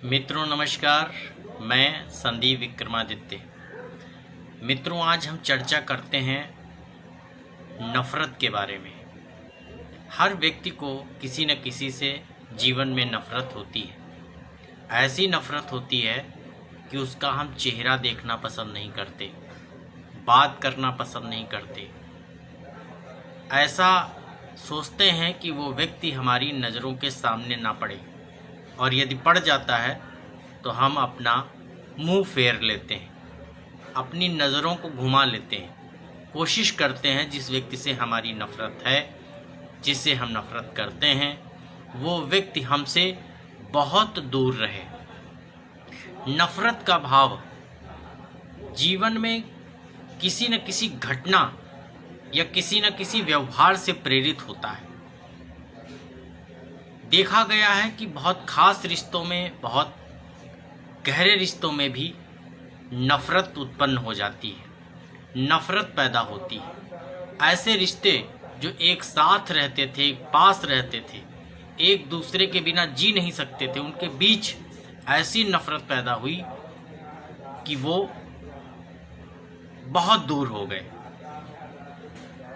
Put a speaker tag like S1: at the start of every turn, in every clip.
S1: मित्रों नमस्कार, मैं संदीप विक्रमादित्य। मित्रों, आज हम चर्चा करते हैं नफ़रत के बारे में। हर व्यक्ति को किसी न किसी से जीवन में नफ़रत होती है। ऐसी नफ़रत होती है कि उसका हम चेहरा देखना पसंद नहीं करते, बात करना पसंद नहीं करते। ऐसा सोचते हैं कि वो व्यक्ति हमारी नज़रों के सामने ना पड़े, और यदि पड़ जाता है तो हम अपना मुंह फेर लेते हैं, अपनी नज़रों को घुमा लेते हैं। कोशिश करते हैं जिस व्यक्ति से हमारी नफ़रत है, जिससे हम नफ़रत करते हैं, वो व्यक्ति हमसे बहुत दूर रहे। नफ़रत का भाव जीवन में किसी न किसी घटना या किसी न किसी व्यवहार से प्रेरित होता है। देखा गया है कि बहुत खास रिश्तों में, बहुत गहरे रिश्तों में भी नफ़रत उत्पन्न हो जाती है, नफ़रत पैदा होती है। ऐसे रिश्ते जो एक साथ रहते थे, एक पास रहते थे, एक दूसरे के बिना जी नहीं सकते थे, उनके बीच ऐसी नफ़रत पैदा हुई कि वो बहुत दूर हो गए।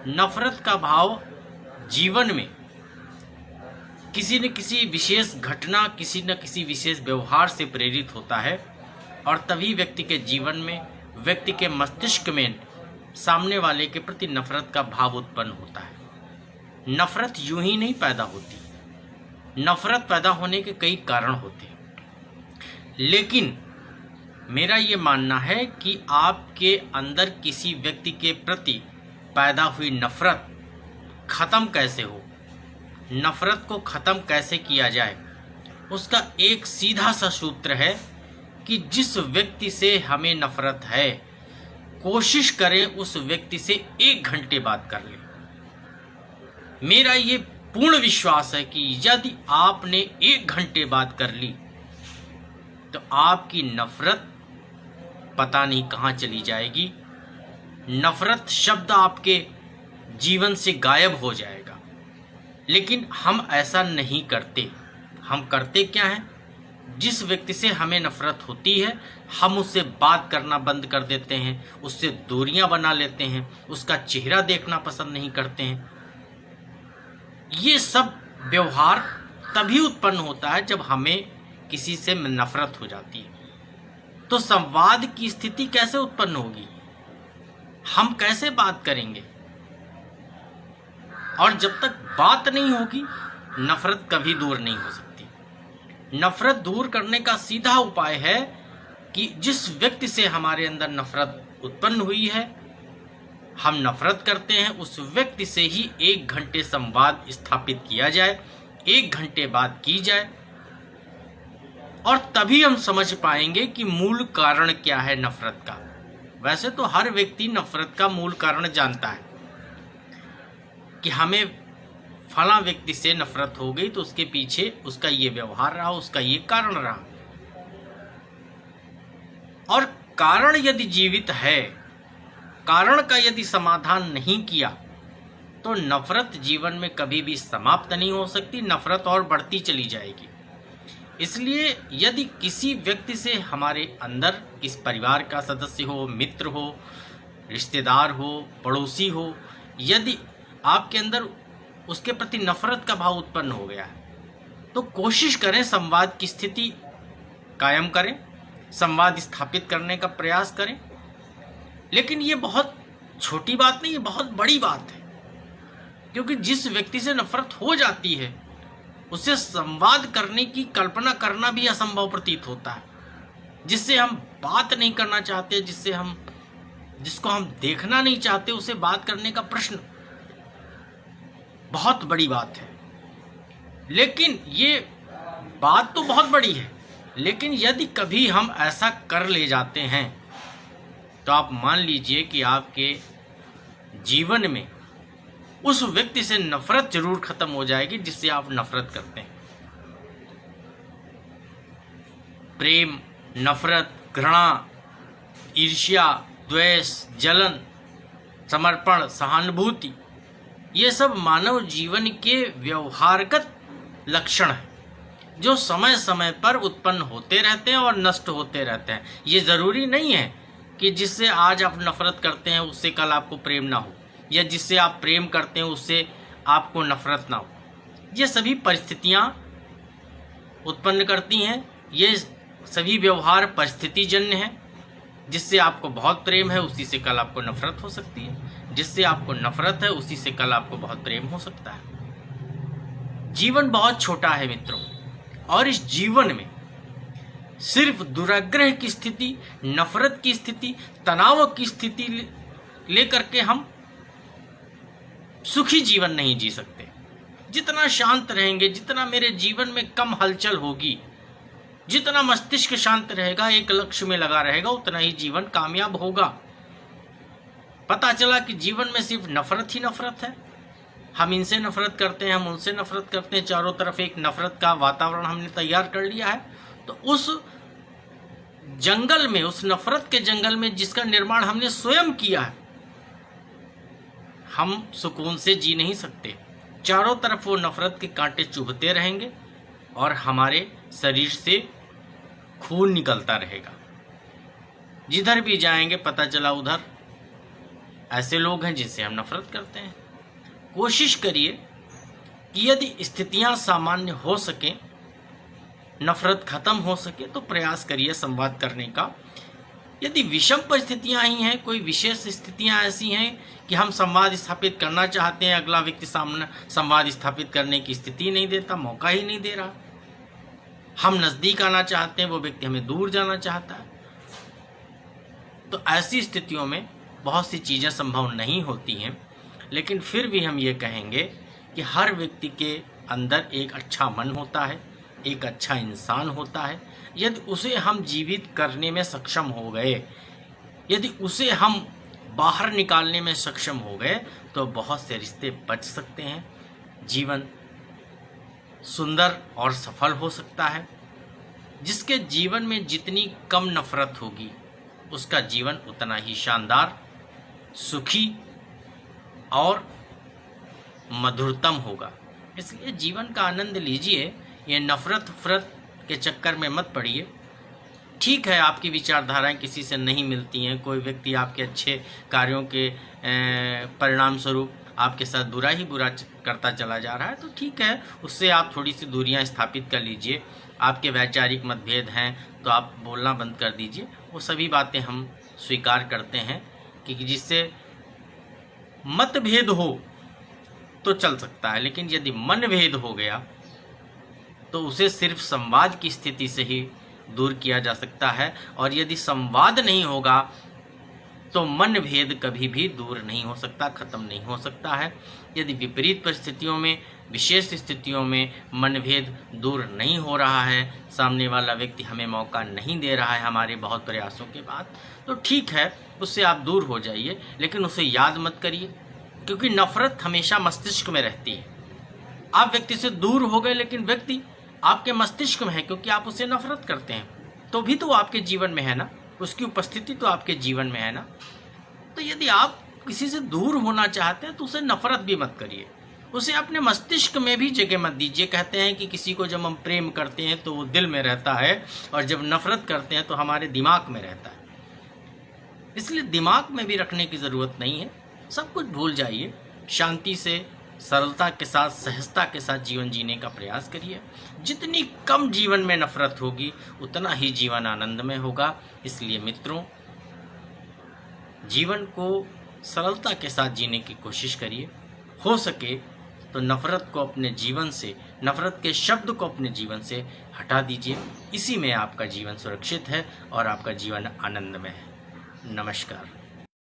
S1: नफ़रत का भाव जीवन में किसी न किसी विशेष घटना, किसी न किसी विशेष व्यवहार से प्रेरित होता है, और तभी व्यक्ति के जीवन में, व्यक्ति के मस्तिष्क में सामने वाले के प्रति नफ़रत का भाव उत्पन्न होता है। नफ़रत यूं ही नहीं पैदा होती, नफ़रत पैदा होने के कई कारण होते हैं। लेकिन मेरा ये मानना है कि आपके अंदर किसी व्यक्ति के प्रति पैदा हुई नफ़रत ख़त्म कैसे हो, नफ़रत को ख़त्म कैसे किया जाए, उसका एक सीधा सा सूत्र है कि जिस व्यक्ति से हमें नफ़रत है, कोशिश करें उस व्यक्ति से 1 घंटे बात कर लें। मेरा ये पूर्ण विश्वास है कि यदि आपने 1 घंटे बात कर ली तो आपकी नफ़रत पता नहीं कहाँ चली जाएगी। नफ़रत शब्द आपके जीवन से गायब हो जाएगा। लेकिन हम ऐसा नहीं करते। हम करते क्या हैं? जिस व्यक्ति से हमें नफ़रत होती है, हम उससे बात करना बंद कर देते हैं, उससे दूरियां बना लेते हैं, उसका चेहरा देखना पसंद नहीं करते हैं। ये सब व्यवहार तभी उत्पन्न होता है जब हमें किसी से नफ़रत हो जाती है। तो संवाद की स्थिति कैसे उत्पन्न होगी? हम कैसे बात करेंगे? और जब तक बात नहीं होगी, नफ़रत कभी दूर नहीं हो सकती। नफ़रत दूर करने का सीधा उपाय है कि जिस व्यक्ति से हमारे अंदर नफ़रत उत्पन्न हुई है, हम नफ़रत करते हैं, उस व्यक्ति से ही 1 घंटे संवाद स्थापित किया जाए, 1 घंटे बात की जाए, और तभी हम समझ पाएंगे कि मूल कारण क्या है नफ़रत का। वैसे तो हर व्यक्ति नफ़रत का मूल कारण जानता है कि हमें फला व्यक्ति से नफ़रत हो गई तो उसके पीछे उसका ये व्यवहार रहा, उसका ये कारण रहा। और कारण यदि जीवित है, कारण का यदि समाधान नहीं किया, तो नफ़रत जीवन में कभी भी समाप्त नहीं हो सकती, नफ़रत और बढ़ती चली जाएगी। इसलिए यदि किसी व्यक्ति से हमारे अंदर, किस परिवार का सदस्य हो, मित्र हो, रिश्तेदार हो, पड़ोसी हो, यदि आपके अंदर उसके प्रति नफ़रत का भाव उत्पन्न हो गया है, तो कोशिश करें संवाद की स्थिति कायम करें, संवाद स्थापित करने का प्रयास करें। लेकिन ये बहुत छोटी बात नहीं, ये बहुत बड़ी बात है, क्योंकि जिस व्यक्ति से नफ़रत हो जाती है, उससे संवाद करने की कल्पना करना भी असंभव प्रतीत होता है। जिससे हम बात नहीं करना चाहते, जिसको हम देखना नहीं चाहते, उसे बात करने का प्रश्न बहुत बड़ी बात है। लेकिन ये बात तो बहुत बड़ी है, लेकिन यदि कभी हम ऐसा कर ले जाते हैं, तो आप मान लीजिए कि आपके जीवन में उस व्यक्ति से नफ़रत जरूर खत्म हो जाएगी जिससे आप नफ़रत करते हैं। प्रेम, नफ़रत, घृणा, ईर्ष्या, द्वेष, जलन, समर्पण, सहानुभूति, ये सब मानव जीवन के व्यवहारगत लक्षण हैं। जो समय समय पर उत्पन्न होते रहते हैं और नष्ट होते रहते हैं। ये ज़रूरी नहीं है कि जिससे आज आप नफरत करते हैं उससे कल आपको प्रेम ना हो, या जिससे आप प्रेम करते हैं उससे आपको नफरत ना हो। ये सभी परिस्थितियाँ उत्पन्न करती हैं। ये सभी व्यवहार परिस्थितिजन्य हैं। जिससे आपको बहुत प्रेम है उसी से कल आपको नफरत हो सकती है, जिससे आपको नफरत है उसी से कल आपको बहुत प्रेम हो सकता है। जीवन बहुत छोटा है मित्रों, और इस जीवन में सिर्फ दुराग्रह की स्थिति, नफरत की स्थिति, तनाव की स्थिति लेकर के हम सुखी जीवन नहीं जी सकते। जितना शांत रहेंगे, जितना मेरे जीवन में कम हलचल होगी, जितना मस्तिष्क शांत रहेगा, एक लक्ष्य में लगा रहेगा, उतना ही जीवन कामयाब होगा। पता चला कि जीवन में सिर्फ नफरत ही नफरत है। हम इनसे नफरत करते हैं, हम उनसे नफरत करते हैं, चारों तरफ एक नफरत का वातावरण हमने तैयार कर लिया है। तो उस जंगल में, उस नफरत के जंगल में जिसका निर्माण हमने स्वयं किया है, हम सुकून से जी नहीं सकते। चारों तरफ वो नफरत के कांटे चुभते रहेंगे और हमारे शरीर से खून निकलता रहेगा। जिधर भी जाएंगे पता चला उधर ऐसे लोग हैं जिनसे हम नफरत करते हैं। कोशिश करिए कि यदि स्थितियां सामान्य हो सके, नफरत खत्म हो सके, तो प्रयास करिए संवाद करने का। यदि विषम परिस्थितियां ही हैं, कोई विशेष स्थितियां ऐसी हैं कि हम संवाद स्थापित करना चाहते हैं, अगला व्यक्ति सामने संवाद स्थापित करने की स्थिति नहीं देता, मौका ही नहीं दे रहा, हम नज़दीक आना चाहते हैं, वो व्यक्ति हमें दूर जाना चाहता है, तो ऐसी स्थितियों में बहुत सी चीज़ें संभव नहीं होती हैं। लेकिन फिर भी हम ये कहेंगे कि हर व्यक्ति के अंदर एक अच्छा मन होता है, एक अच्छा इंसान होता है। यदि उसे हम जीवित करने में सक्षम हो गए, यदि उसे हम बाहर निकालने में सक्षम हो गए, तो बहुत से रिश्ते बच सकते हैं, जीवन सुंदर और सफल हो सकता है। जिसके जीवन में जितनी कम नफरत होगी उसका जीवन उतना ही शानदार, सुखी और मधुरतम होगा। इसलिए जीवन का आनंद लीजिए, ये नफरत के चक्कर में मत पड़िए। ठीक है, आपकी विचारधाराएं किसी से नहीं मिलती हैं, कोई व्यक्ति आपके अच्छे कार्यों के परिणाम स्वरूप आपके साथ बुरा ही बुरा करता चला जा रहा है, तो ठीक है, उससे आप थोड़ी सी दूरियां स्थापित कर लीजिए। आपके वैचारिक मतभेद हैं तो आप बोलना बंद कर दीजिए। वो सभी बातें हम स्वीकार करते हैं कि जिससे मतभेद हो तो चल सकता है, लेकिन यदि मनभेद हो गया तो उसे सिर्फ संवाद की स्थिति से ही दूर किया जा सकता है। और यदि संवाद नहीं होगा तो मनभेद कभी भी दूर नहीं हो सकता, खत्म नहीं हो सकता है। यदि विपरीत परिस्थितियों में, विशेष स्थितियों में मनभेद दूर नहीं हो रहा है, सामने वाला व्यक्ति हमें मौका नहीं दे रहा है हमारे बहुत प्रयासों के बाद, तो ठीक है, उससे आप दूर हो जाइए, लेकिन उसे याद मत करिए, क्योंकि नफरत हमेशा मस्तिष्क में रहती है। आप व्यक्ति से दूर हो गए लेकिन व्यक्ति आपके मस्तिष्क में है, क्योंकि आप उससे नफरत करते हैं, तो भी तो आपके जीवन में है ना, उसकी उपस्थिति तो आपके जीवन में है ना। तो यदि आप किसी से दूर होना चाहते हैं तो उसे नफरत भी मत करिए, उसे अपने मस्तिष्क में भी जगह मत दीजिए। कहते हैं कि किसी को जब हम प्रेम करते हैं तो वो दिल में रहता है, और जब नफरत करते हैं तो हमारे दिमाग में रहता है। इसलिए दिमाग में भी रखने की ज़रूरत नहीं है। सब कुछ भूल जाइए, शांति से, सरलता के साथ, सहजता के साथ जीवन जीने का प्रयास करिए। जितनी कम जीवन में नफरत होगी उतना ही जीवन आनंदमय होगा। इसलिए मित्रों, जीवन को सरलता के साथ जीने की कोशिश करिए। हो सके तो नफरत को अपने जीवन से, नफरत के शब्द को अपने जीवन से हटा दीजिए। इसी में आपका जीवन सुरक्षित है और आपका जीवन आनंदमय है। नमस्कार।